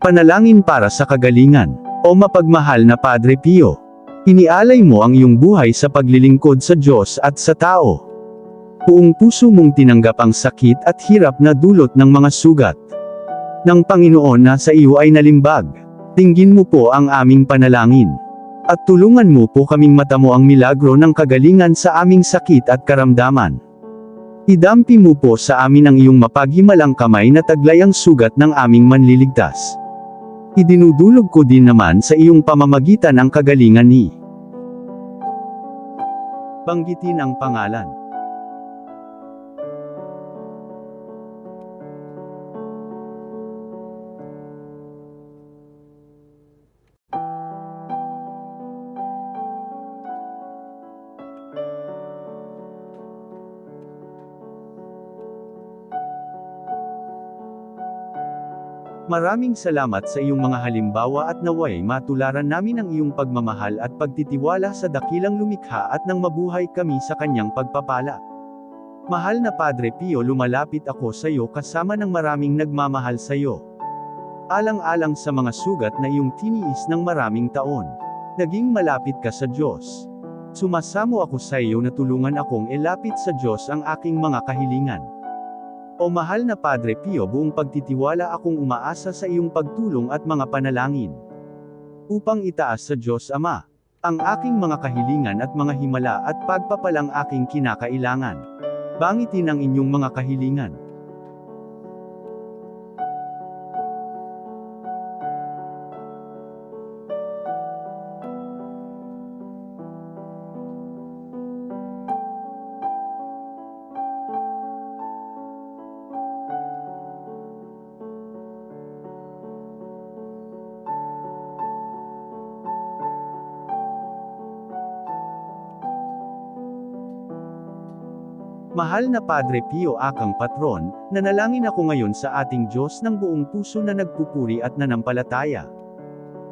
Panalangin para sa kagalingan. O mapagmahal na Padre Pio, inialay mo ang iyong buhay sa paglilingkod sa Diyos at sa tao. Buong puso mong tinanggap ang sakit at hirap na dulot ng mga sugat ng Panginoon na sa iyo ay nalimbag. Dinggin mo po ang aming panalangin. At tulungan mo po kaming matamo ang milagro ng kagalingan sa aming sakit at karamdaman. Idampi mo po sa amin ang iyong mapaghimalang kamay na taglay ang sugat ng aming manliligtas. Idinudulog ko din naman sa iyong pamamagitan ang kagalingan ni. Banggitin ang pangalan. Maraming salamat sa iyong mga halimbawa at naway matularan namin ang iyong pagmamahal at pagtitiwala sa dakilang lumikha at nang mabuhay kami sa kanyang pagpapala. Mahal na Padre Pio, lumalapit ako sa iyo kasama ng maraming nagmamahal sa iyo. Alang-alang sa mga sugat na iyong tiniis ng maraming taon. Naging malapit ka sa Diyos. Sumasamo ako sa iyo na tulungan akong ilapit sa Diyos ang aking mga kahilingan. O mahal na Padre Pio, buong pagtitiwala akong umaasa sa iyong pagtulong at mga panalangin. Upang itaas sa Diyos Ama ang aking mga kahilingan at mga himala at pagpapalang aking kinakailangan. Bangitin ang inyong mga kahilingan. Mahal na Padre Pio, akang patron, nanalangin ako ngayon sa ating Diyos ng buong puso na nagpupuri at nanampalataya.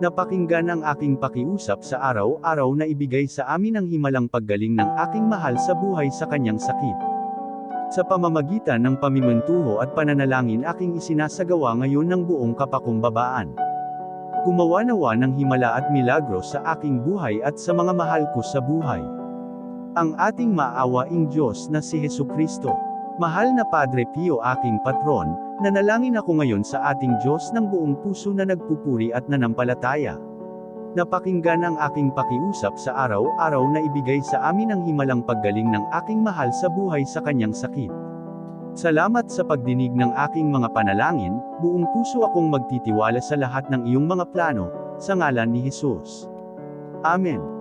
Napakinggan ang aking pakiusap sa araw-araw na ibigay sa amin ang himalang paggaling ng aking mahal sa buhay sa kanyang sakit. Sa pamamagitan ng pamimuntuho at pananalangin aking isinasagawa ngayon ng buong kapakumbabaan. Gumawa nawa ng himala at milagro sa aking buhay at sa mga mahal ko sa buhay. Ang ating maawaing Diyos na si Hesukristo. Mahal na Padre Pio, aking patron, nanalangin ako ngayon sa ating Diyos ng buong puso na nagpupuri at nanampalataya. Napakinggan ang aking pakiusap sa araw-araw na ibigay sa amin ang himalang paggaling ng aking mahal sa buhay sa kanyang sakit. Salamat sa pagdinig ng aking mga panalangin, buong puso akong magtitiwala sa lahat ng iyong mga plano, sa ngalan ni Jesus. Amen.